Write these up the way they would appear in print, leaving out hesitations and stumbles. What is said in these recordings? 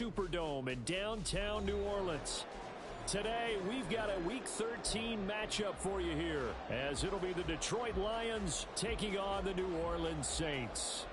Superdome in downtown New Orleans. Today, we've got a Week 13 matchup for you here, as it'll be the Detroit Lions taking on the New Orleans Saints.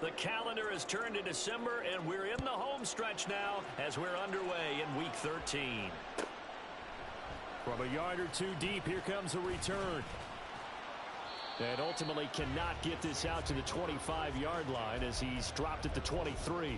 The calendar has turned to December, and we're in the home stretch now as we're underway in Week 13. From a yard or two deep, here comes a return. And ultimately cannot get this out to the 25-yard line as he's dropped at the 23.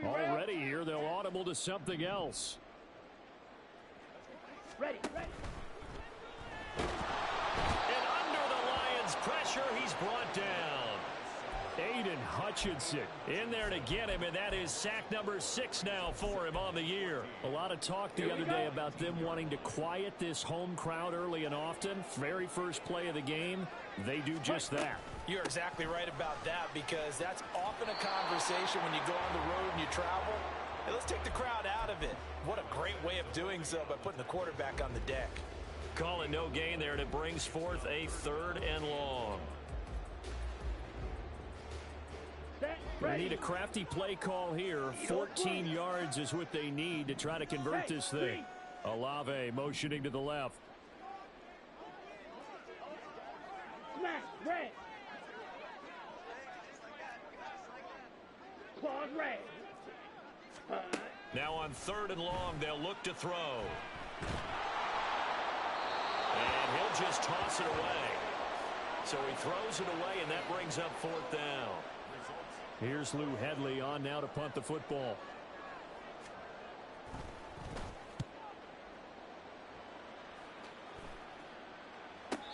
Already here, they'll audible to something else. Ready. And under the Lions' pressure, he's brought down. Aiden Hutchinson in there to get him, and that is sack number 6 now for him on the year. A lot of talk the other day about them wanting to quiet this home crowd early and often. Very first play of the game, they do just that. You're exactly right about that, because that's often a conversation when you go on the road and you travel. Hey, let's take the crowd out of it. What a great way of doing so by putting the quarterback on the deck. Call it no gain there, and it brings forth a 3rd and long. They need a crafty play call here. 14 yards is what they need to try to convert this thing. Olave motioning to the left. Smash, red. Claws red. Now on 3rd and long, they'll look to throw. And he'll just toss it away. So he throws it away, and that brings up 4th down. Here's Lou Hedley on now to punt the football.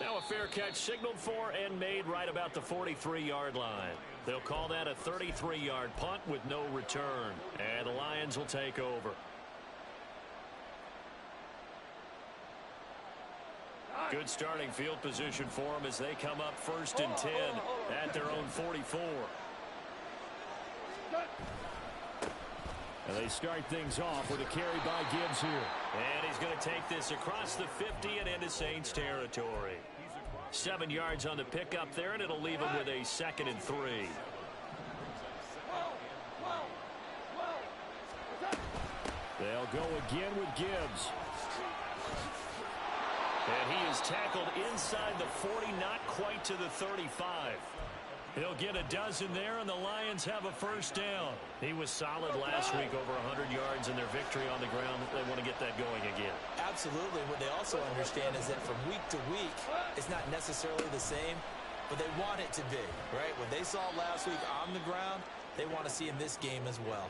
Now a fair catch signaled for and made right about the 43-yard line. They'll call that a 33-yard punt with no return. And the Lions will take over. Good starting field position for them as they come up 1st and 10 at their own 44. And they start things off with a carry by Gibbs here. And he's going to take this across the 50 and into Saints territory. 7 yards on the pickup there, and it'll leave him with a 2nd and 3. They'll go again with Gibbs. And he is tackled inside the 40, not quite to the 35. He'll get a dozen there, and the Lions have a 1st down. He was solid last week, over 100 yards in their victory on the ground. They want to get that going again. Absolutely. What they also understand is that from week to week, it's not necessarily the same, but they want it to be, right? What they saw last week on the ground, they want to see in this game as well.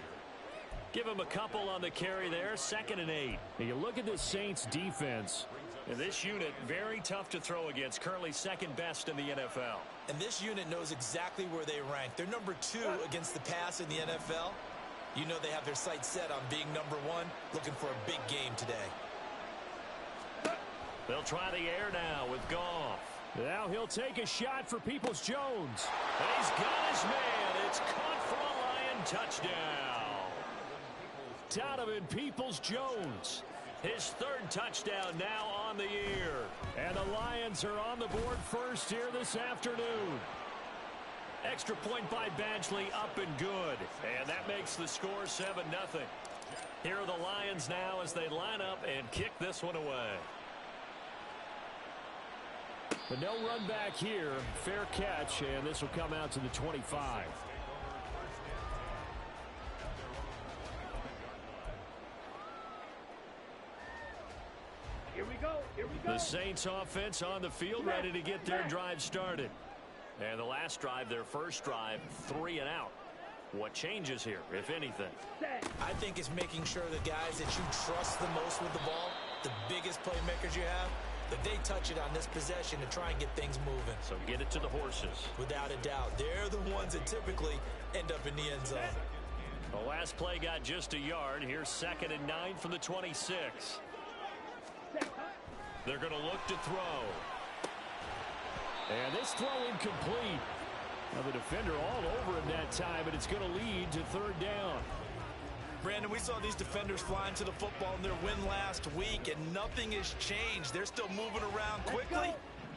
Give him a couple on the carry there, 2nd and 8. Now you look at this Saints defense. And this unit, very tough to throw against, currently 2nd best in the NFL. And this unit knows exactly where they rank. They're number 2 against the pass in the NFL. You know they have their sights set on being number 1, looking for a big game today. They'll try the air now with Goff. Now he'll take a shot for Peoples-Jones. And he's got his man. It's caught for a Lion touchdown. Donovan Peoples-Jones. His 3rd touchdown now on the year. And the Lions are on the board first here this afternoon. Extra point by Badgley, up and good. And that makes the score 7-0. Here are the Lions now as they line up and kick this one away. But no run back here. Fair catch, and this will come out to the 25. Here we go. The Saints offense on the field, ready to get their drive started. And the last drive, their first drive, 3 and out. What changes here, if anything? I think it's making sure the guys that you trust the most with the ball, the biggest playmakers you have, that they touch it on this possession to try and get things moving. So get it to the horses. Without a doubt. They're the ones that typically end up in the end zone. The last play got just a yard. Here's 2nd and 9 from the 26. They're going to look to throw. And this throw incomplete. Now the defender all over him that time, but it's going to lead to 3rd down. Brandon, we saw these defenders flying to the football in their win last week, and nothing has changed. They're still moving around quickly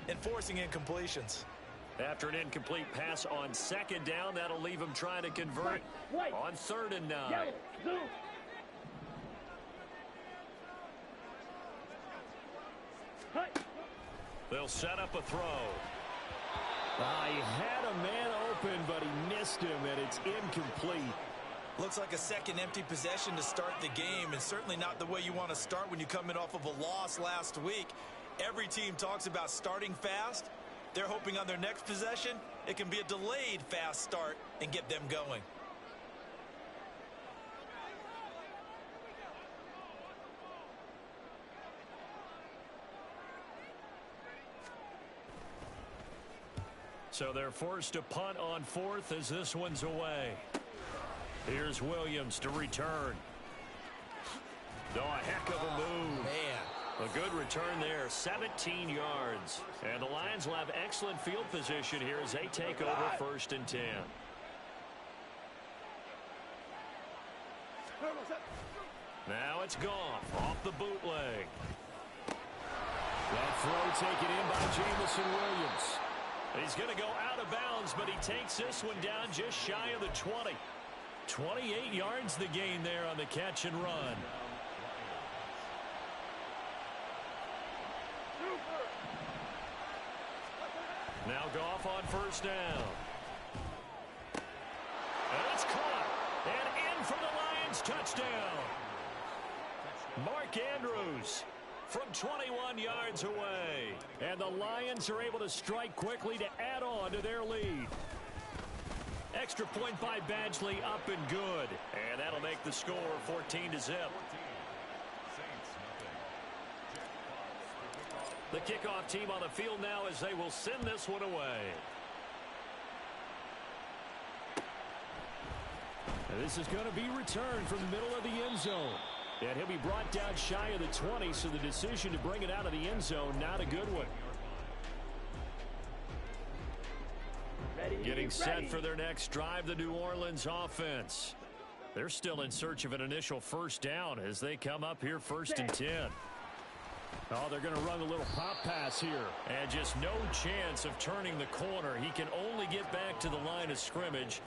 and forcing incompletions. After an incomplete pass on 2nd down, that'll leave him trying to convert on 3rd and 9. They'll set up a throw. He had a man open, but he missed him, and it's incomplete. Looks like a second empty possession to start the game, and certainly not the way you want to start when you come in off of a loss last week. Every team talks about starting fast. They're hoping on their next possession, it can be a delayed fast start and get them going. So they're forced to punt on 4th as this one's away. Here's Williams to return. A heck of a move. Man. A good return there, 17 yards. And the Lions will have excellent field position here as they take over 1st and 10. Now it's Goff off the bootleg. That throw taken in by Jamison Williams. He's going to go out of bounds, but he takes this one down just shy of the 20. 28 yards the gain there on the catch and run. Now Goff on 1st down. And it's caught. And in for the Lions touchdown. Mark Andrews from 21 yards away. And the Lions are able to strike quickly to add on to their lead. Extra point by Badgley up and good. And that'll make the score 14-0. The kickoff team on the field now as they will send this one away. And this is going to be returned from the middle of the end zone. And he'll be brought down shy of the 20, so the decision to bring it out of the end zone, not a good one. Getting set for their next drive, the New Orleans offense. They're still in search of an initial 1st down as they come up here 1st and 10. Oh, they're going to run a little pop pass here. And just no chance of turning the corner. He can only get back to the line of scrimmage.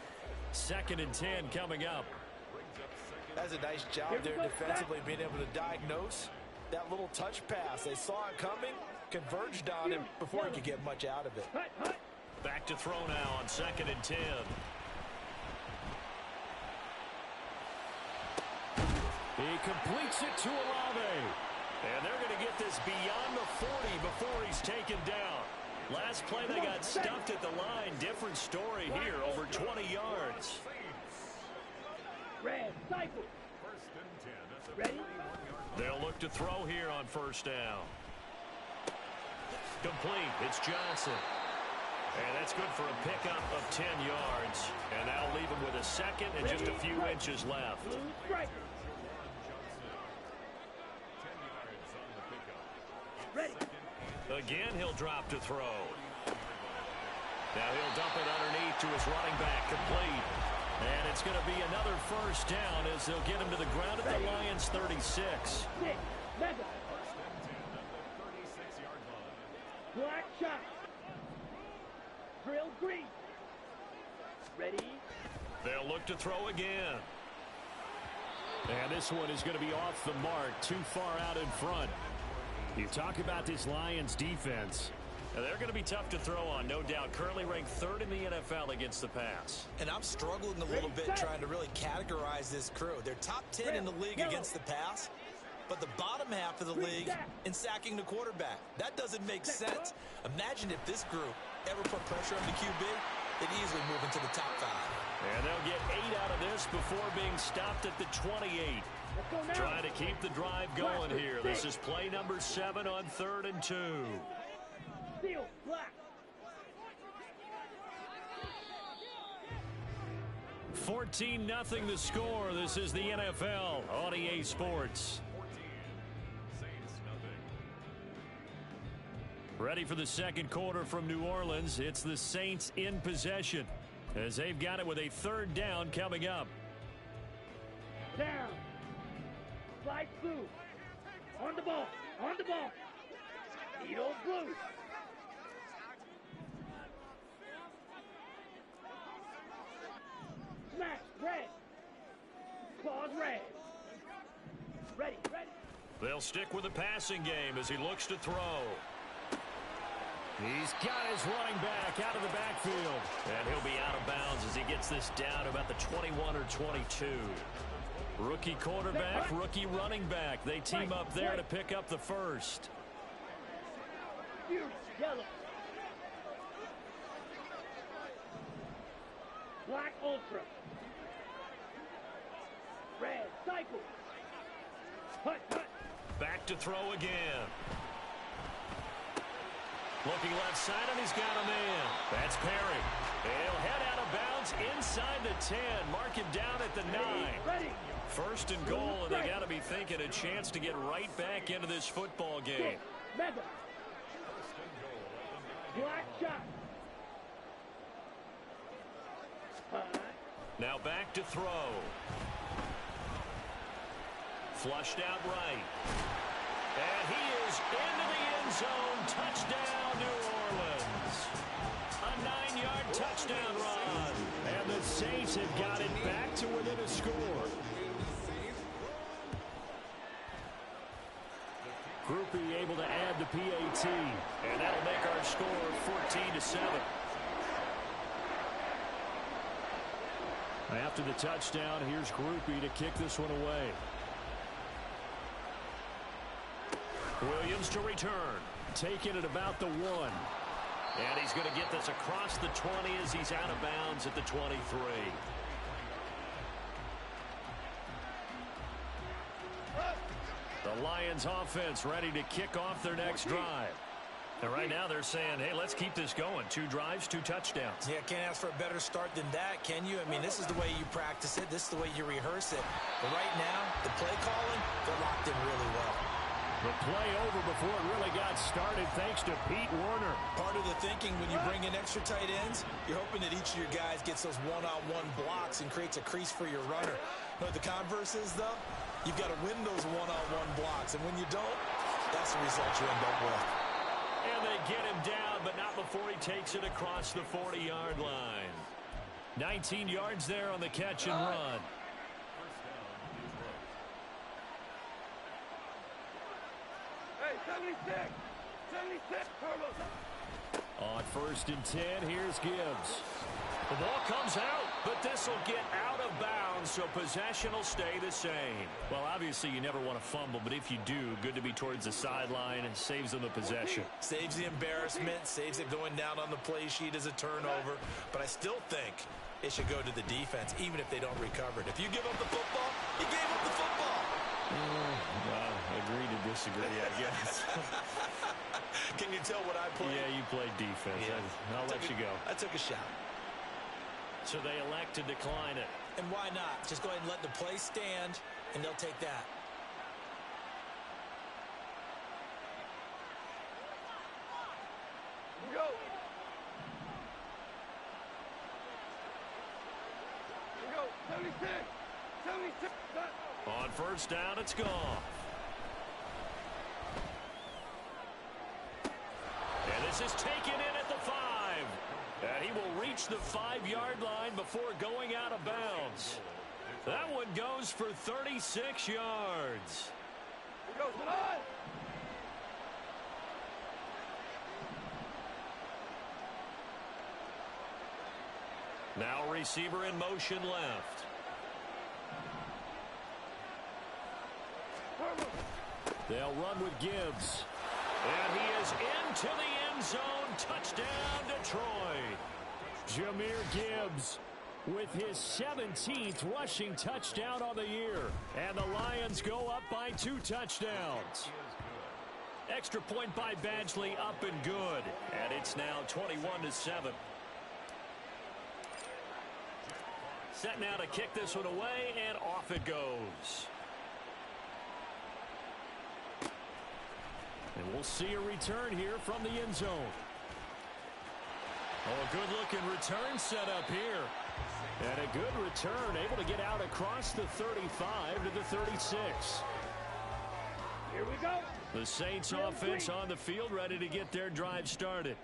2nd and 10 coming up. That's a nice job there defensively, being able to diagnose that little touch pass. They saw it coming, converged on him before he could get much out of it. Back to throw now on 2nd and 10. He completes it to Olave. And they're going to get this beyond the 40 before he's taken down. Last play they got stuffed at the line. Different story here, over 20 yards. Red, cycle. Ready? They'll look to throw here on 1st down. Complete. It's Johnson. And that's good for a pickup of 10 yards. And that'll leave him with a 2nd and just a few inches left. Ready. Again, he'll drop to throw. Now he'll dump it underneath to his running back, complete. And it's going to be another 1st down as they'll get him to the ground at the Lions 36. Black shot. Drill green. Ready. They'll look to throw again. And this one is going to be off the mark, too far out in front. You talk about this Lions defense. They're going to be tough to throw on, no doubt. Currently ranked 3rd in the NFL against the pass. And I'm struggling a little bit trying to really categorize this crew. They're top 10 in the league against the pass, but the bottom half of the league in sacking the quarterback. That doesn't make sense. Imagine if this group ever put pressure on the QB, they'd easily move into the top 5. And they'll get 8 out of this before being stopped at the 28. Let's go now. Trying to keep the drive going here. This is play number 7 on 3rd and 2. Seal, black. 14-0 the score. This is the NFL on EA Sports. Ready for the second quarter from New Orleans. It's the Saints in possession as they've got it with a 3rd down coming up. Down. Fly blue. On the ball. On the ball. Edo blue. Smash. Red. Claws red. Ready. Ready. They'll stick with the passing game as he looks to throw. He's got his running back out of the backfield. And he'll be out of bounds as he gets this down about the 21 or 22. Rookie quarterback, rookie running back. They team up there to pick up the first. Yellow. Black ultra. Red cycle. Hut, hut. Back to throw again. Looking left side, and he's got a man. That's Perry. He'll head out of bounds inside the 10. Mark him down at the 9. Ready. 1st and goal, and they got to be thinking a chance to get right back into this football game. Mega. Black shot. Now back to throw. Flushed out right. And he is into the end zone. Touchdown, New Orleans. A 9-yard touchdown run. And the Saints have got it back to within a score. Groupie able to add the PAT. And that'll make our score 14-7. After the touchdown, here's Groupie to kick this one away. Williams to return. Taking it about the 1. And he's going to get this across the 20 as he's out of bounds at the 23. The Lions offense ready to kick off their next drive. And right now they're saying, hey, let's keep this going. 2 drives, 2 touchdowns. Yeah, can't ask for a better start than that, can you? I mean, this is the way you practice it. This is the way you rehearse it. But right now, the play calling, they're locked in really well. The play over before it really got started thanks to Pete Werner. Part of the thinking when you bring in extra tight ends, you're hoping that each of your guys gets those one-on-one blocks and creates a crease for your runner. But the converse is, though, you've got to win those one-on-one blocks. And when you don't, that's the result you end up with. And they get him down, but not before he takes it across the 40-yard line. 19 yards there on the catch and run. Hey, 76. 76. On 1st and 10, here's Gibbs. The ball comes out, but this will get out of bounds, so possession will stay the same. Well, obviously, you never want to fumble, but if you do, good to be towards the sideline and saves them the possession. Saves the embarrassment, saves it going down on the play sheet as a turnover. But I still think it should go to the defense, even if they don't recover it. If you give up the football, you gave up the football. Well, agree to disagree, I guess. Can you tell what I played? Yeah, you played defense. Yeah. I'll let you go. I took a shot. So they elect to decline it. And why not? Just go ahead and let the play stand, and they'll take that. Go. Go. 76. 76. On 1st down, it's gone. And this is taken in at the 5. And he will reach the 5-yard line before going out of bounds. That one goes for 36 yards. Here goes the line. Now receiver in motion left. They'll run with Gibbs. And he is into the end zone. Touchdown, Detroit. Jahmyr Gibbs with his 17th rushing touchdown on the year. And the Lions go up by 2 touchdowns. Extra point by Badgley, up and good. And it's now 21-7. Set now to kick this one away, and off it goes. And we'll see a return here from the end zone. Oh, a good-looking return set up here. And a good return, able to get out across the 35 to the 36. Here we go. The Saints offense on the field, ready to get their drive started.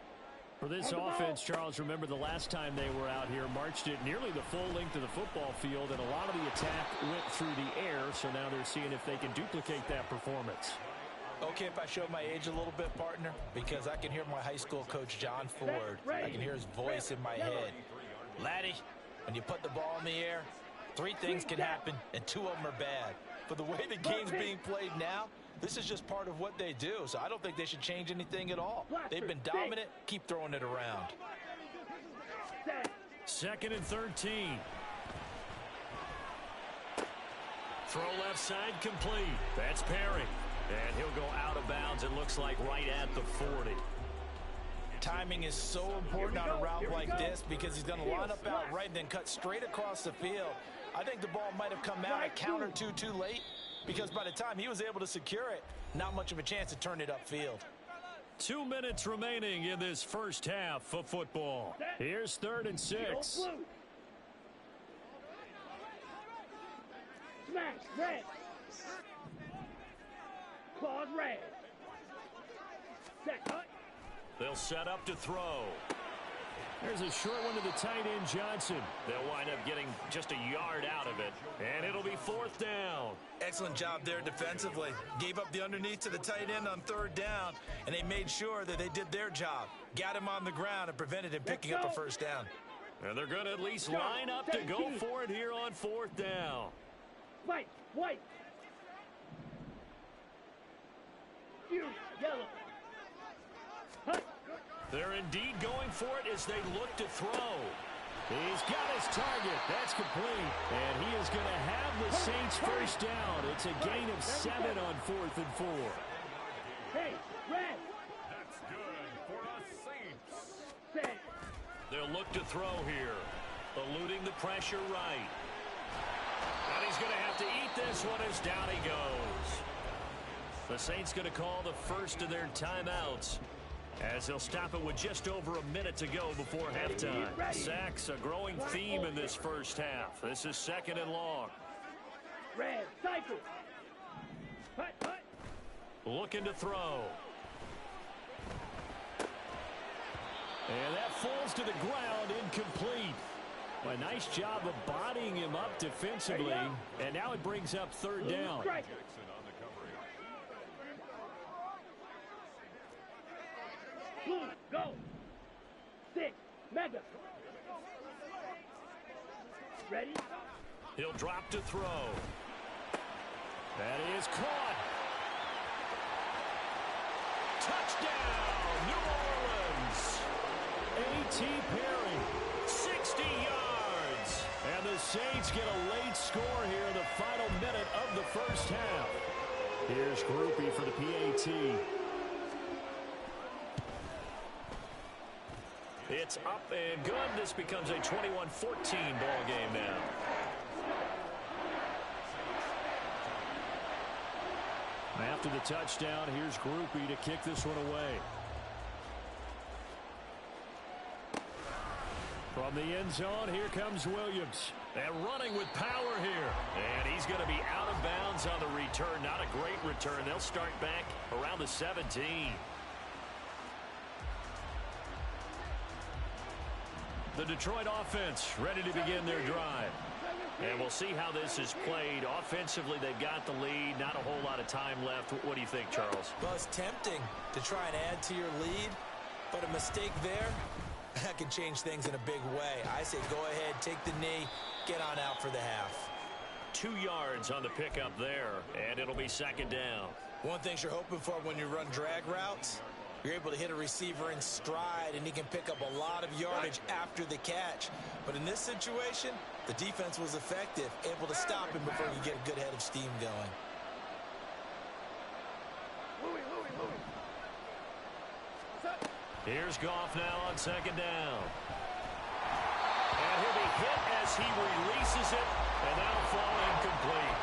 For this offense, Charles, remember the last time they were out here, marched it nearly the full length of the football field, and a lot of the attack went through the air, so now they're seeing if they can duplicate that performance. Okay, if I show my age a little bit, partner, because I can hear my high school coach, John Ford. I can hear his voice in my head. Laddie, when you put the ball in the air, 3 things can happen, and 2 of them are bad. But the way the game's being played now, this is just part of what they do, so I don't think they should change anything at all. They've been dominant. Keep throwing it around. 2nd and 13. Throw left side complete. That's Perry. And he'll go out of bounds, it looks like, right at the 40. Timing is so important on a route like this because he's going to line up out right and then cut straight across the field. I think the ball might have come out a count or two too late because by the time he was able to secure it, not much of a chance to turn it upfield. 2 minutes remaining in this first half of football. Here's 3rd and 6. Smash, red. Claws red. Set, cut. They'll set up to throw. There's a short one to the tight end, Johnson. They'll wind up getting just a yard out of it. And it'll be 4th down. Excellent job there defensively. Gave up the underneath to the tight end on 3rd down, and they made sure that they did their job. Got him on the ground and prevented him picking up a 1st down. And they're going to at least line up to go for it here on 4th down. White, white. You, yellow. Hut. They're indeed going for it as they look to throw. He's got his target. That's complete. And he is going to have the Saints first down. It's a gain of 7 on 4th and 4. Hey, red. That's good for the Saints. Set. They'll look to throw here. Eluding the pressure right. And he's going to have to eat this one as down he goes. The Saints going to call the first of their timeouts, as they'll stop it with just over a minute to go before halftime. Sacks, a growing theme in this first half. This is 2nd and long. Red, cycle. Hut, hut. Looking to throw. And that falls to the ground, incomplete. A nice job of bodying him up defensively. And now it brings up 3rd down. Blue, go. 6, mega. Ready? He'll drop to throw. That is caught. Touchdown, New Orleans. A.T. Perry, 60 yards. And the Saints get a late score here in the final minute of the first half. Here's Groupie for the PAT. It's up and good. This becomes a 21-14 ball game now. After the touchdown, here's Groupie to kick this one away. From the end zone, here comes Williams. And running with power here. And he's going to be out of bounds on the return. Not a great return. They'll start back around the 17. The Detroit offense ready to begin their drive. And we'll see how this is played. Offensively, they've got the lead. Not a whole lot of time left. What do you think, Charles? Well, it's tempting to try and add to your lead, but a mistake there, that can change things in a big way. I say go ahead, take the knee, get on out for the half. 2 yards on the pickup there, and it'll be 2nd down. One thing you're hoping for when you run drag routes, You're able to hit a receiver in stride, and he can pick up a lot of yardage after the catch. But in this situation, the defense was effective, able to stop him before he could get a good head of steam going. Here's Goff now on second down. And he'll be hit as he releases it, and that'll fall incomplete.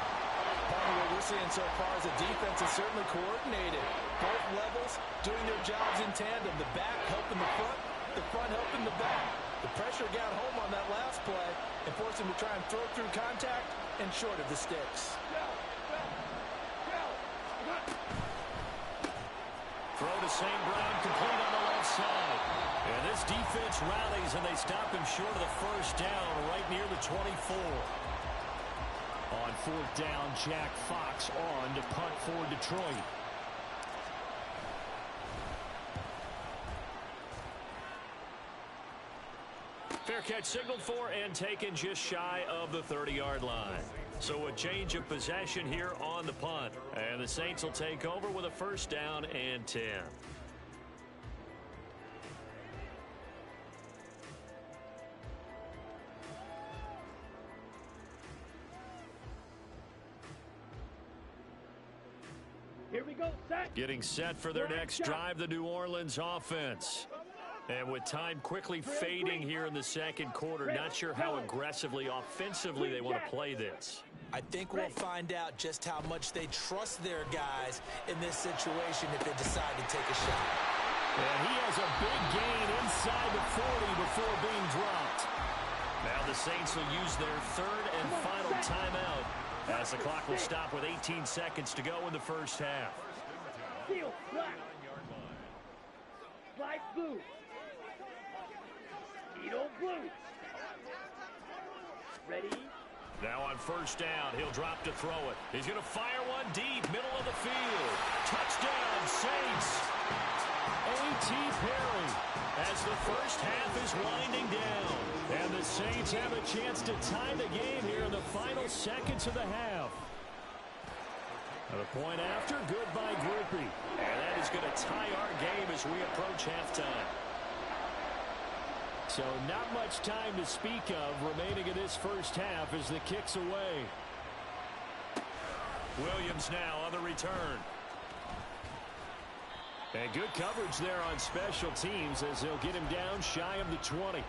Part of what we're seeing so far is the defense is certainly coordinated. Both levels doing their jobs in tandem. The back helping the front helping the back. The pressure got home on that last play and forced him to try and throw through contact and short of the sticks. Throw to St. Brown, complete on the left side. And this defense rallies, and they stop him short of the first down right near the 24. On fourth down, Jack Fox on to punt for Detroit. Fair catch signaled for and taken just shy of the 30-yard line. So a change of possession here on the punt. And the Saints will take over with a first down and 10. Here we go, set. Getting set for their next drive, the New Orleans offense. And with time quickly fading here in the second quarter, not sure how aggressively, offensively they want to play this. I think we'll find out just how much they trust their guys in this situation if they decide to take a shot. And he has a big gain inside the 40 before being dropped. Now the Saints will use their third and final timeout as the clock will stop with 18 seconds to go in the first half. Seal, black. Slide blue. Edo blue. Ready? Now on first down, he'll drop to throw it. He's going to fire one deep, middle of the field. Touchdown, Saints. A.T. Perry as the first half is winding down. And the Saints have a chance to tie the game here in the final seconds of the half. And a point after, good by Grupe. And that is going to tie our game as we approach halftime. So not much time to speak of remaining in this first half as the kick's away. Williams now on the return. And good coverage there on special teams as they'll get him down shy of the 20.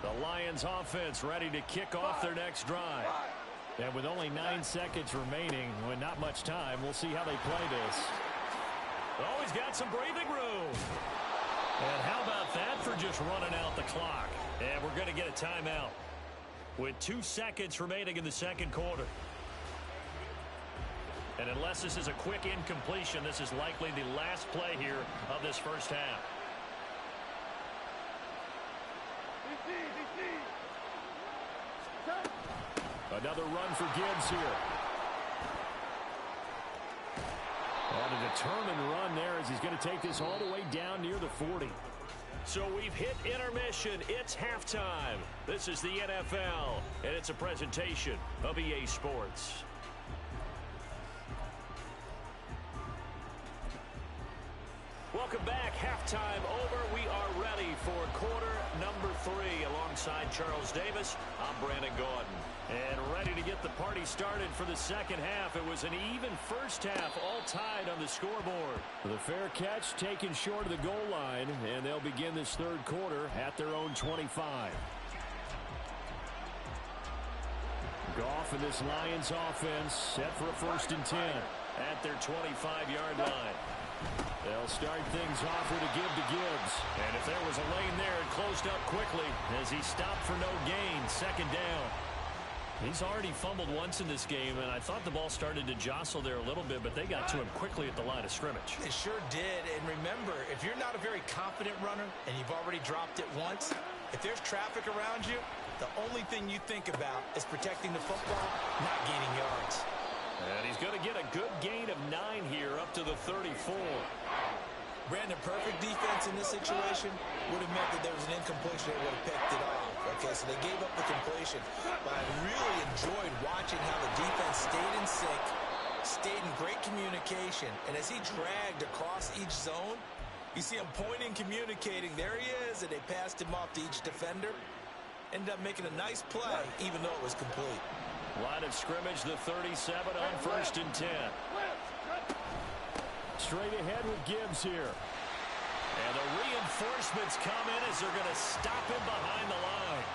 The Lions offense ready to kick off their next drive. And with only 9 seconds remaining, with not much time, we'll see how they play this. Oh, he's got some breathing room. And how about that for just running out the clock? And we're going to get a timeout with 2 seconds remaining in the second quarter. And unless this is a quick incompletion, this is likely the last play here of this first half. Another run for Gibbs here. And a determined run there as he's going to take this all the way down near the 40. So we've hit intermission. It's halftime. This is the NFL, and it's a presentation of EA Sports. Welcome back. Halftime over. We are ready for quarter number 3. Alongside Charles Davis, I'm Brandon Gaudin. And ready to get the party started for the second half. It was an even first half, all tied on the scoreboard. The fair catch taken short of the goal line, and they'll begin this third quarter at their own 25. Goff and this Lions offense set for a 1st and 10 at their 25-yard line. They'll start things off with a give to Gibbs. And if there was a lane there, it closed up quickly as he stopped for no gain. Second down. He's already fumbled once in this game, and I thought the ball started to jostle there a little bit, but they got to him quickly at the line of scrimmage. They sure did. And remember, if you're not a very confident runner and you've already dropped it once, if there's traffic around you, the only thing you think about is protecting the football, not gaining yards. And he's going to get a good gain of 9 here up to the 34. Brandon, perfect defense in this situation would have meant that there was an incompletion that would have picked it off. Okay, so they gave up the completion. But I really enjoyed watching how the defense stayed in sync, stayed in great communication. And as he dragged across each zone, you see him pointing, communicating. There he is, and they passed him off to each defender. Ended up making a nice play, even though it was complete. Line of scrimmage, the 37 on 1st and 10. Straight ahead with Gibbs here. And the reinforcements come in as they're going to stop him behind the line.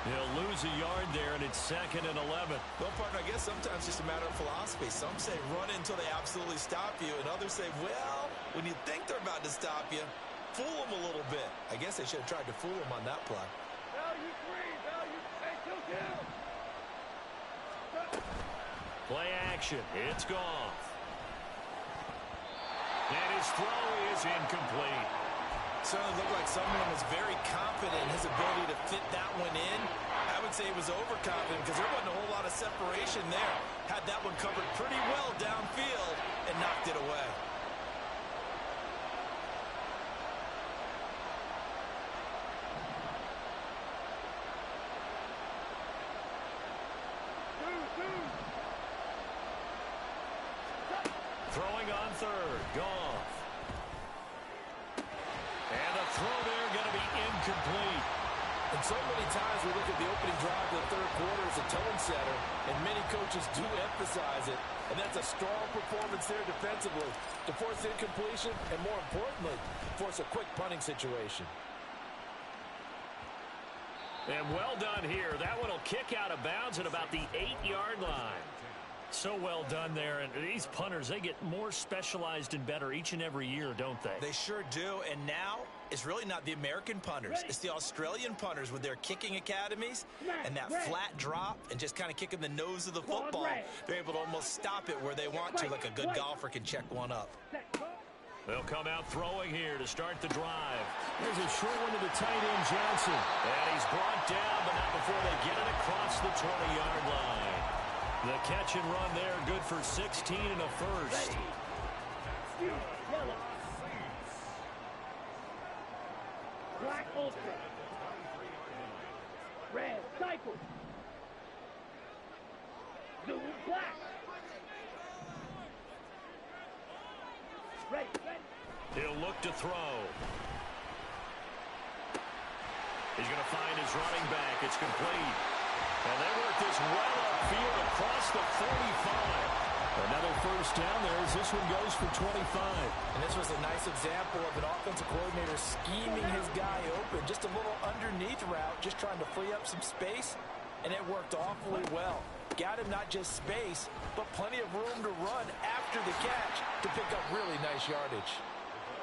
He'll lose a yard there, and it's 2nd and 11. Well, partner, I guess sometimes it's just a matter of philosophy. Some say run until they absolutely stop you, and others say, well, when you think they're about to stop you, fool them a little bit. I guess they should have tried to fool them on that play. Value three, value, hey, kill. Play action. It's Goff. And his throw is incomplete. Certainly looked like someone was very confident in his ability to fit that one in. I would say he was overconfident because there wasn't a whole lot of separation there. Had that one covered pretty well downfield and knocked it away. Throwing on 3rd. Goff. And the throw there going to be incomplete. And so many times we look at the opening drive of the 3rd quarter as a tone setter, and many coaches do emphasize it. And that's a strong performance there defensively to force incompletion and, more importantly, force a quick punting situation. And well done here. That one will kick out of bounds at about the 8-yard line. So well done there. And these punters, they get more specialized and better each and every year, don't they? They sure do. And now it's really not the American punters. It's the Australian punters with their kicking academies and that flat drop and just kind of kicking the nose of the football. They're able to almost stop it where they want to, like a good golfer can check one up. They'll come out throwing here to start the drive. There's a short one to the tight end, Johnson. And he's brought down, but not before they get it across the 20-yard line. The catch and run there, good for 16 and a first. Yellow. Black ultra. Red cycle. Blue black. Ready. He'll look to throw. He's going to find his running back. It's complete. And they work this well upfield across the 45. Another first down there as this one goes for 25. And this was a nice example of an offensive coordinator scheming his guy open. Just a little underneath route, just trying to free up some space. And it worked awfully well. Got him not just space, but plenty of room to run after the catch to pick up really nice yardage.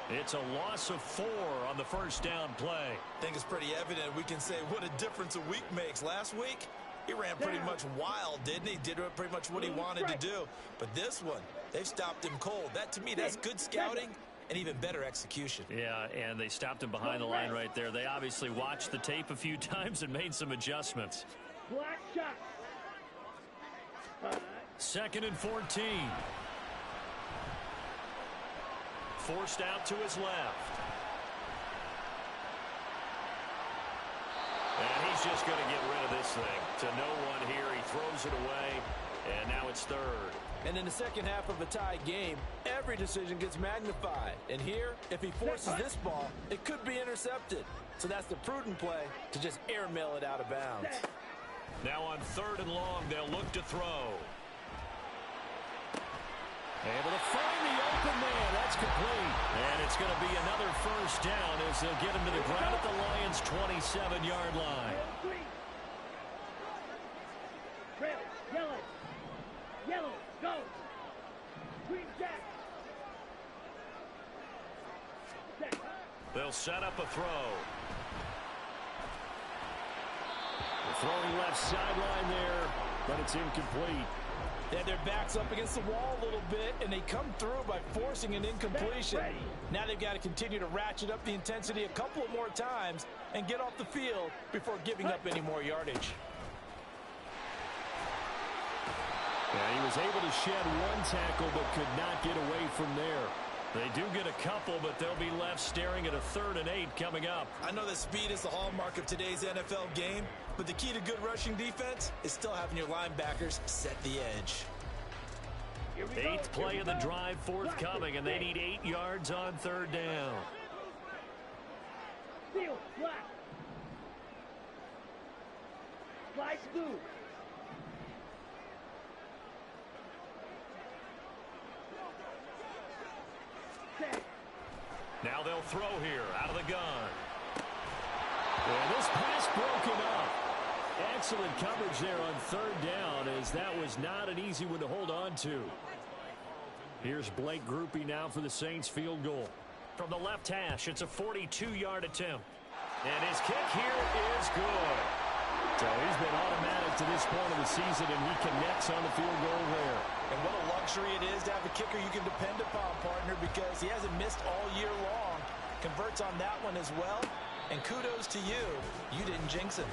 It's a loss of 4 on the first down play. I think it's pretty evident we can say what a difference a week makes. Last week, he ran pretty much wild, didn't he? Did pretty much what he wanted to do. But this one, they've stopped him cold. That, to me, that's good scouting and even better execution. Yeah, and they stopped him behind the line right there. They obviously watched the tape a few times and made some adjustments. Black shot. 2nd and 14. Forced out to his left. And he's just going to get rid of this thing. To no one here. He throws it away. And now it's 3rd. And in the second half of a tie game, every decision gets magnified. And here, if he forces this ball, it could be intercepted. So that's the prudent play to just airmail it out of bounds. Now on 3rd and long, they'll look to throw. Able to find the open man. That's complete. And it's going to be another first down as they'll get him to the ground at the Lions' 27-yard line. Red, yellow. Yellow, go. Green jack. They'll set up a throw. Throwing left sideline there, but it's incomplete. They had their backs up against the wall a little bit, and they come through by forcing an incompletion. Now they've got to continue to ratchet up the intensity a couple of more times and get off the field before giving up any more yardage. Yeah, he was able to shed one tackle but could not get away from there. They do get a couple, but they'll be left staring at a 3rd and 8 coming up. I know that speed is the hallmark of today's NFL game, but the key to good rushing defense is still having your linebackers set the edge. 8th play of the drive forthcoming, and they need 8 yards on 3rd down. Field, flat. Fly smooth. Now they'll throw here out of the gun. And this pass broken up. Excellent coverage there on 3rd down, as that was not an easy one to hold on to. Here's Blake Grupe now for the Saints field goal. From the left hash, it's a 42-yard attempt. And his kick here is good. So he's been automatic to this point of the season, and he connects on the field goal there. And what a luxury it is to have a kicker you can depend upon, partner, because he hasn't missed all year long. Converts on that one as well. And kudos to you. You didn't jinx him.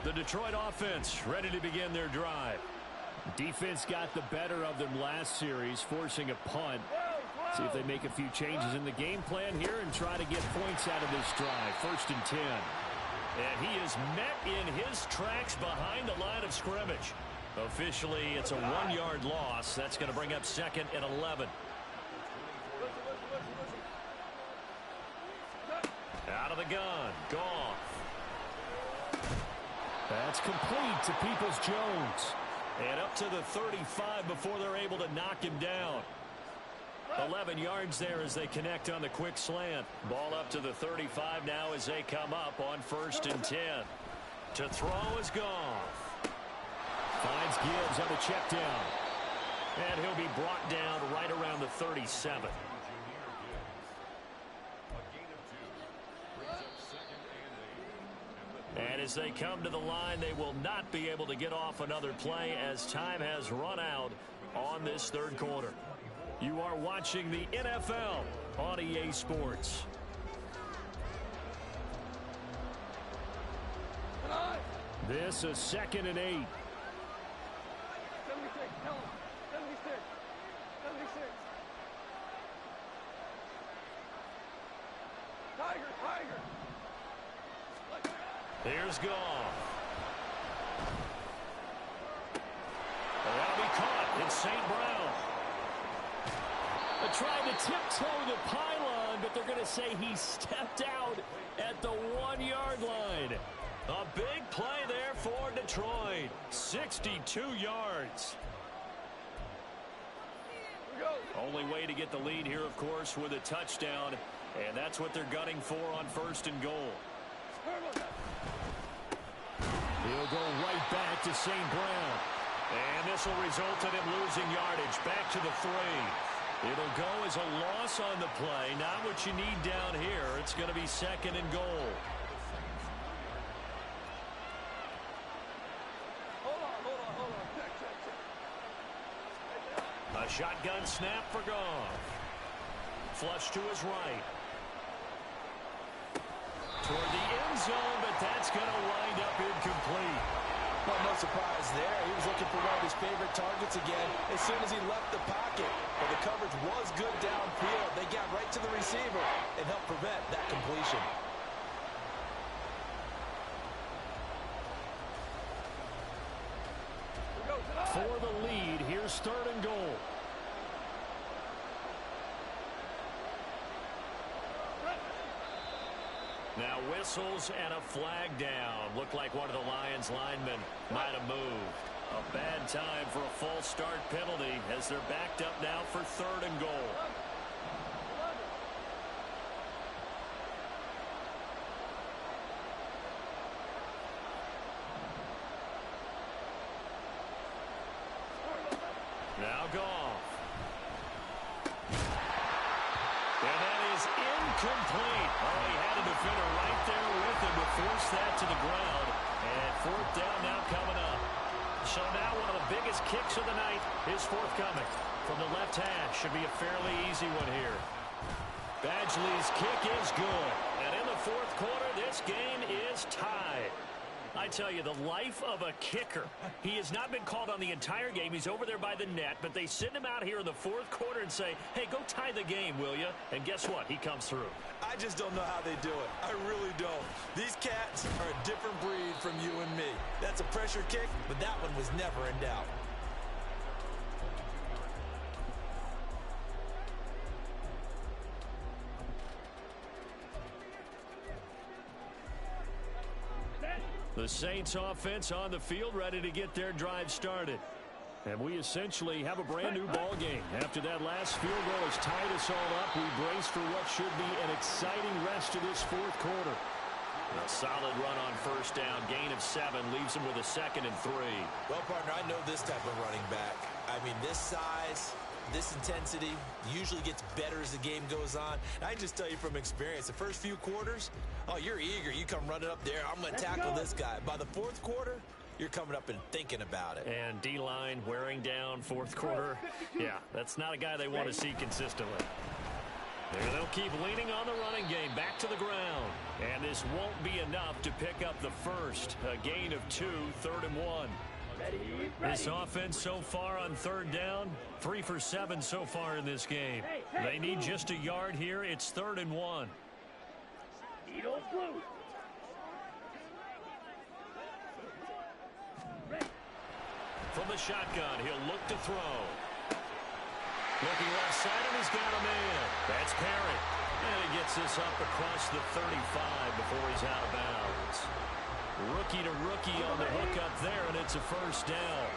The Detroit offense ready to begin their drive. Defense got the better of them last series, forcing a punt. See if they make a few changes in the game plan here and try to get points out of this drive. 1st and 10. And he is met in his tracks behind the line of scrimmage. Officially, it's a 1-yard loss. That's going to bring up 2nd and 11. Out of the gun. Goff. That's complete to Peoples-Jones. And up to the 35 before they're able to knock him down. 11 yards there as they connect on the quick slant. Ball up to the 35 now as they come up on 1st and 10. To throw is Goff. Finds Gibbs on the check down. And he'll be brought down right around the 37. And as they come to the line, they will not be able to get off another play as time has run out on this 3rd quarter. You are watching the NFL on EA Sports. This is 2nd and 8. 76, tell him. 76. 76. Tiger. Here's Goff. That'll be caught. It's St. Brown. They're trying to tiptoe the pylon, but they're going to say he stepped out at the 1-yard line. A big play there for Detroit. 62 yards. Only way to get the lead here, of course, with a touchdown. And that's what they're gunning for on 1st and goal. He'll go right back to St. Brown. And this will result in him losing yardage. Back to the 3. It'll go as a loss on the play. Not what you need down here. It's going to be 2nd and goal. A shotgun snap for Goff. Flush to his right. Toward the end zone, but that's going to wind up incomplete. Well, no surprise there. He was looking for one of his favorite targets again as soon as he left the pocket. But the coverage was good downfield. They got right to the receiver and helped prevent that completion. For the lead, here's 3rd and goal. Now whistles and a flag down. Looked like one of the Lions linemen might have moved. A bad time for a false start penalty as they're backed up now for 3rd and goal. Now Goff. And that is incomplete. Oh, he had a defender right there with him to force that to the ground. And 4th down now coming up. So now one of the biggest kicks of the night is forthcoming. From the left hash, should be a fairly easy one here. Badgley's kick is good. And in the 4th quarter, this game is tied. I tell you, the life of a kicker. He has not been called on the entire game. He's over there by the net, but they send him out here in the fourth quarter and say, hey, go tie the game, will you? And guess what? He comes through. I just don't know how they do it. I really don't. These cats are a different breed from you and me. That's a pressure kick, but that one was never in doubt. The Saints offense on the field, ready to get their drive started. And we essentially have a brand new ball game. After that last field goal has tied us all up, we brace for what should be an exciting rest of this fourth quarter. A solid run on first down, gain of 7, leaves him with a 2nd and 3. Well, partner, I know this type of running back. I mean, this size, this intensity usually gets better as the game goes on. And I just tell you from experience, the first few quarters, oh, you're eager. You come running up there. I'm going to tackle this guy. By the fourth quarter, you're coming up and thinking about it. And D-line wearing down fourth quarter. Yeah, that's not a guy they want to see consistently. They'll keep leaning on the running game. Back to the ground. And this won't be enough to pick up the first. A gain of 2, 3rd and 1. This offense so far on 3rd down, 3 for 7 so far in this game. They need just a yard here. It's 3rd and 1. From the shotgun, he'll look to throw. Looking left side, and he's got a man. That's Perry. And he gets this up across the 35 before he's out of bounds. Rookie to rookie on the hook up there, and it's a first down.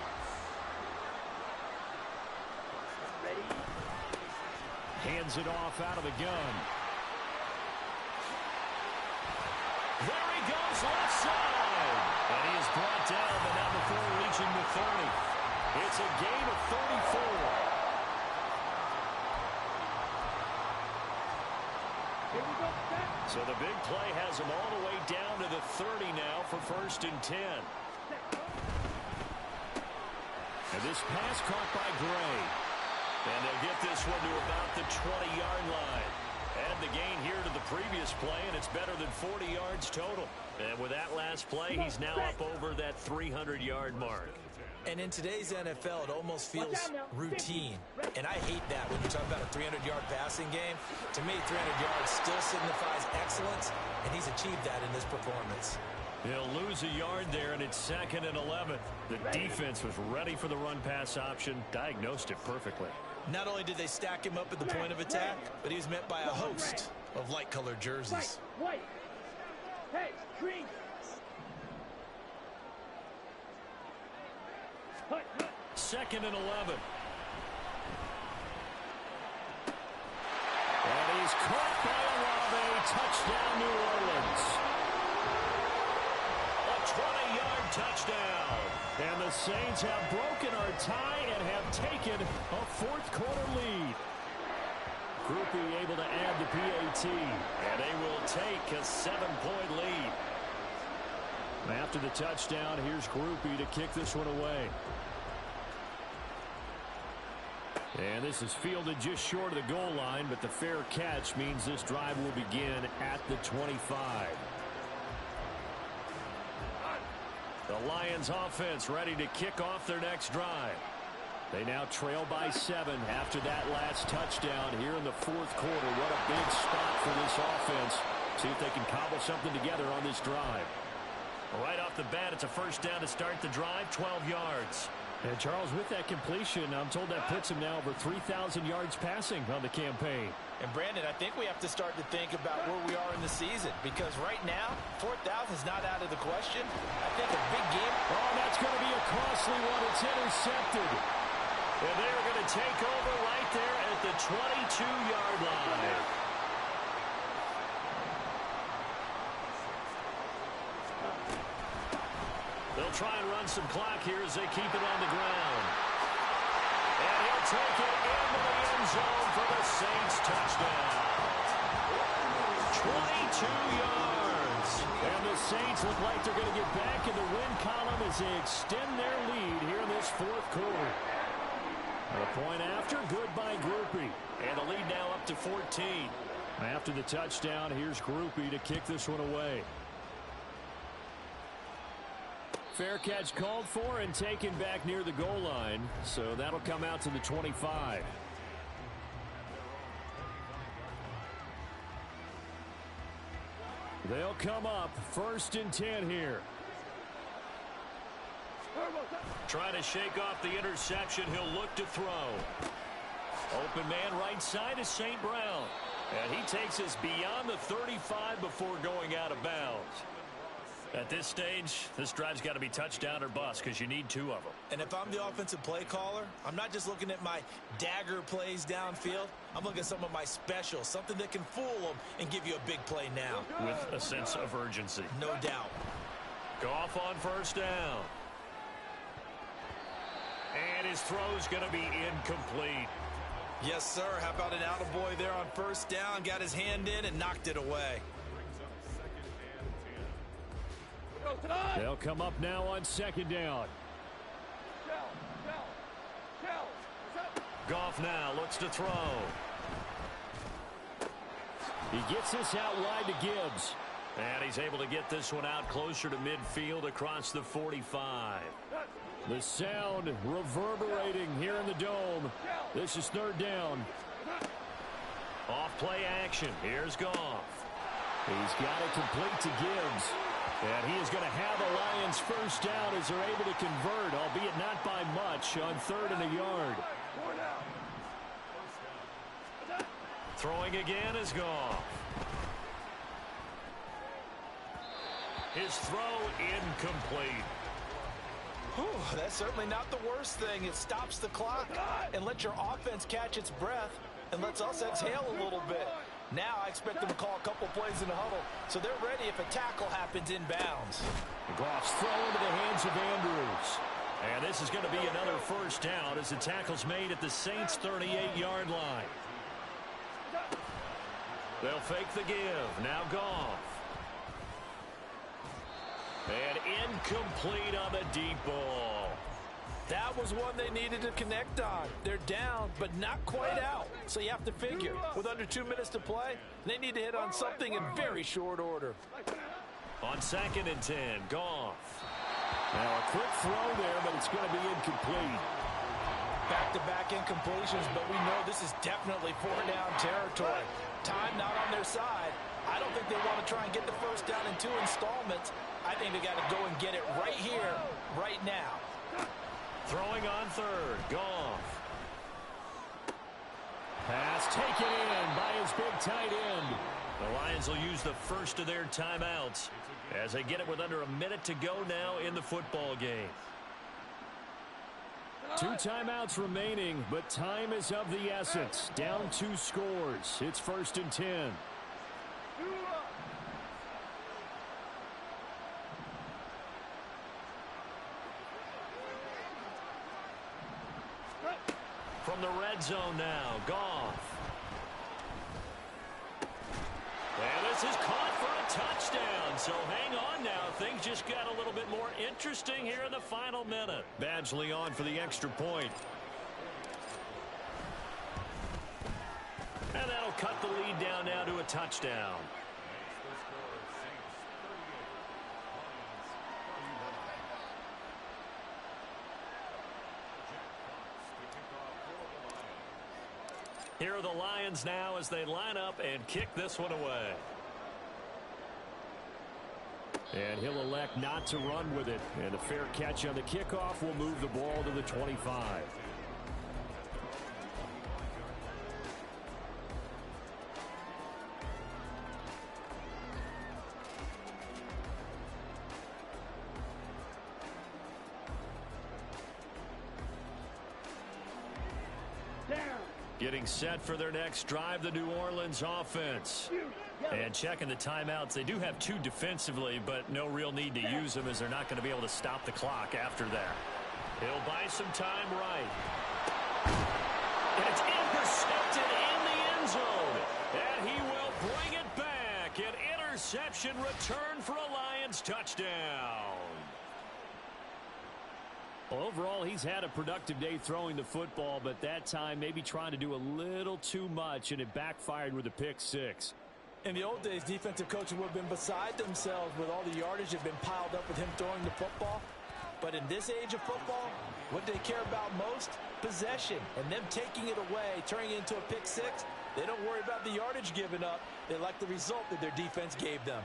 Hands it off out of the gun. There he goes, left side. And he is brought down, but now before reaching the 30. It's a gain of 34. So the big play has him all the way down to the 30 now for 1st and 10. And this pass caught by Gray. And they'll get this one to about the 20-yard line. Add the gain here to the previous play, and it's better than 40 yards total. And with that last play, he's now up over that 300-yard mark. And in today's NFL, it almost feels routine. And I hate that when you talk about a 300-yard passing game. To me, 300 yards still signifies excellence, and he's achieved that in this performance. He'll lose a yard there, and it's 2nd and 11. The defense was ready for the run-pass option, diagnosed it perfectly. Not only did they stack him up at the point of attack, but he was met by a host of light-colored jerseys. White. Hey, green. 2nd and 11. And he's caught by Olave. Touchdown, New Orleans. A 20-yard touchdown. And the Saints have broken our tie and have taken a fourth quarter lead. Groupie able to add the PAT. And they will take a 7-point lead. After the touchdown, here's Groupie to kick this one away. And this is fielded just short of the goal line, but the fair catch means this drive will begin at the 25. The Lions offense ready to kick off their next drive. They now trail by 7 after that last touchdown here in the fourth quarter. What a big spot for this offense. See if they can cobble something together on this drive. Right off the bat, it's a first down to start the drive, 12 yards. And Charles, with that completion, I'm told that puts him now over 3,000 yards passing on the campaign. And Brandon, I think we have to start to think about where we are in the season, because right now, 4,000 is not out of the question. I think a big game. Oh, that's going to be a costly one. It's intercepted. And they're going to take over right there at the 22-yard line. They'll try and run some clock here as they keep it on the ground. And he'll take it into the end zone for the Saints touchdown. 22 yards. And the Saints look like they're going to get back in the win column as they extend their lead here in this fourth quarter. A point after, good by Groupie. And the lead now up to 14. After the touchdown, here's Groupie to kick this one away. fair catch called for and taken back near the goal line. So that'll come out to the 25. They'll come up 1st and 10 here. Trying to shake off the interception. He'll look to throw. Open man right side is St. Brown. And he takes us beyond the 35 before going out of bounds. At this stage, this drive's got to be touchdown or bust because you need 2 of them. And if I'm the offensive play caller, I'm not just looking at my dagger plays downfield. I'm looking at some of my specials, something that can fool them and give you a big play now. With a sense of urgency. No doubt. Goff on 1st down. And his throw's going to be incomplete. Yes, sir. How about an attaboy there on 1st down? Got his hand in and knocked it away. They'll come up now on 2nd down. Goff now looks to throw. He gets this out wide to Gibbs. And he's able to get this one out closer to midfield across the 45. The sound reverberating here in the dome. This is 3rd down. Off play action. Here's Goff. He's got it complete to Gibbs. And he is going to have the Lions 1st down as they're able to convert, albeit not by much, on 3rd and a yard. Throwing again is Goff. His throw incomplete. Whew, that's certainly not the worst thing. It stops the clock and lets your offense catch its breath and lets us exhale a little bit. Now I expect them to call a couple plays in the huddle, so they're ready if a tackle happens inbounds. Goff's throw into the hands of Andrews. And this is going to be another 1st down as the tackle's made at the Saints' 38-yard line. They'll fake the give. Now Goff. And incomplete on the deep ball. That was one they needed to connect on. They're down, but not quite out. So you have to figure, with under 2 minutes to play, they need to hit on something in very short order. On 2nd and 10, Goff. Now a quick throw there, but it's going to be incomplete. Back-to-back incompletions, but we know this is definitely 4-down territory. Time not on their side. I don't think they want to try and get the 1st down in 2 installments. I think they got to go and get it right here, right now. Throwing on 3rd, Goff. Pass taken in by his big tight end. The Lions will use the first of their timeouts as they get it with under a minute to go now in the football game. 2 timeouts remaining, but time is of the essence. Down 2 scores. It's 1st and 10. From the red zone now, Goff. And this is caught for a touchdown. So hang on now. Things just got a little bit more interesting here in the final minute. Badgley on for the extra point. And that'll cut the lead down now to a touchdown. Here are the Lions now as they line up and kick this one away. And he'll elect not to run with it. And a fair catch on the kickoff will move the ball to the 25. Getting set for their next drive, the New Orleans offense. And checking the timeouts. They do have 2 defensively, but no real need to use them as they're not going to be able to stop the clock after that. He'll buy some time right. And it's intercepted in the end zone. And he will bring it back. An interception return for a Lions touchdown. Well, overall, he's had a productive day throwing the football, but that time maybe trying to do a little too much, and it backfired with a pick 6. In the old days, defensive coaches would have been beside themselves with all the yardage that had been piled up with him throwing the football. But in this age of football, what they care about most? Possession. And them taking it away, turning it into a pick six, they don't worry about the yardage given up. They like the result that their defense gave them.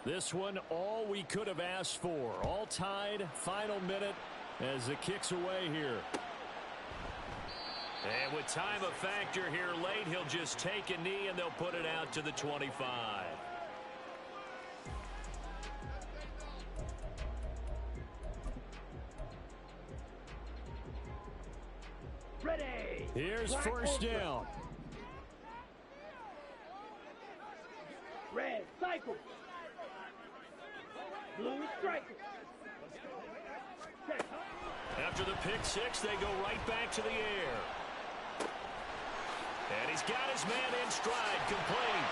This one, all we could have asked for. All tied, final minute as it kicks away here. And with time a factor here late, he'll just take a knee and they'll put it out to the 25. Ready. Here's Black first Ultra. down. Red cycle. Blue striker. Set. After the pick six, they go right back to the air. And he's got his man in stride, complete.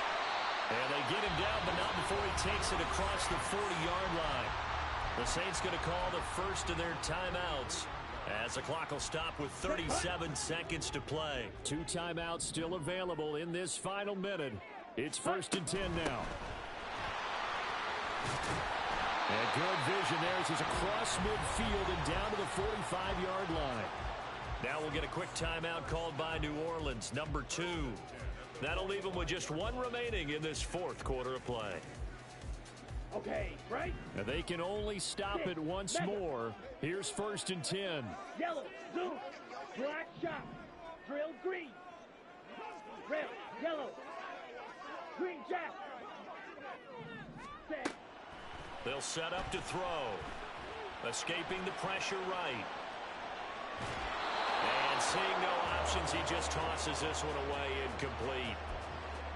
And they get him down, but not before he takes it across the 40-yard line. The Saints going to call the first of their timeouts as the clock will stop with 37 seconds to play. 2 timeouts still available in this final minute. It's 1st and 10 now. And good vision there as he's across midfield and down to the 45-yard line. Now we'll get a quick timeout called by New Orleans, number 2. That'll leave them with just 1 remaining in this 4th quarter of play. Okay, right. And they can only stop it once more. Here's 1st and 10. Yellow, zoom, black shot, drill green, red, yellow, green jack. Set. They'll set up to throw. Escaping the pressure right. And seeing no options, he just tosses this one away incomplete.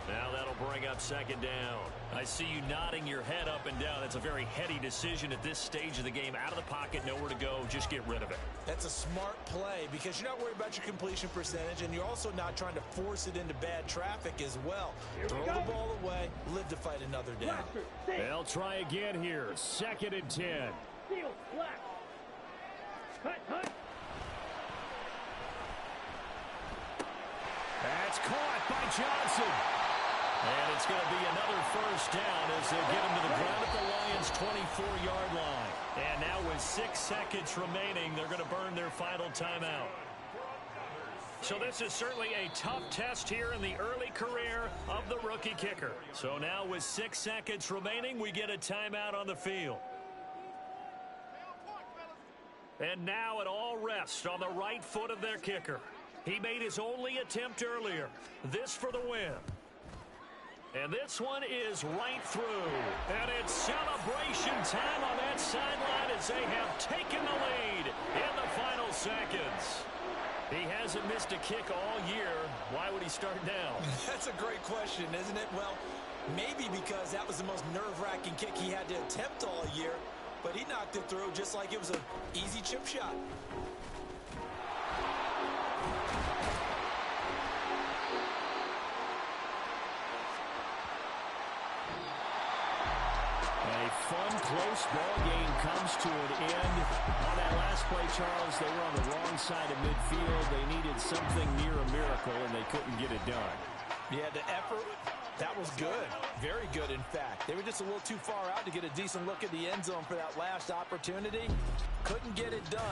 Now that'll bring up 2nd down. I see you nodding your head up and down. That's a very heady decision at this stage of the game. Out of the pocket, nowhere to go. Just get rid of it. That's a smart play because you're not worried about your completion percentage, and you're also not trying to force it into bad traffic as well. Throw the ball away, live to fight another down. They'll try again here. 2nd and 10. Steel, black. Hut. That's caught by Johnson. And it's going to be another 1st down as they'll get him to the ground at the Lions' 24-yard line. And now with 6 seconds remaining, they're going to burn their final timeout. So this is certainly a tough test here in the early career of the rookie kicker. So now with 6 seconds remaining, we get a timeout on the field. And now it all rests on the right foot of their kicker. He made his only attempt earlier. This for the win. And this one is right through. And it's celebration time on that sideline as they have taken the lead in the final seconds. He hasn't missed a kick all year. Why would he start now? That's a great question, isn't it? Well, maybe because that was the most nerve-wracking kick he had to attempt all year. But he knocked it through just like it was an easy chip shot. A fun, close ball game comes to an end. On that last play, Charles, they were on the wrong side of midfield. They needed something near a miracle, and they couldn't get it done. Yeah, the effort, that was good. Very good, in fact. They were just a little too far out to get a decent look at the end zone for that last opportunity. Couldn't get it done.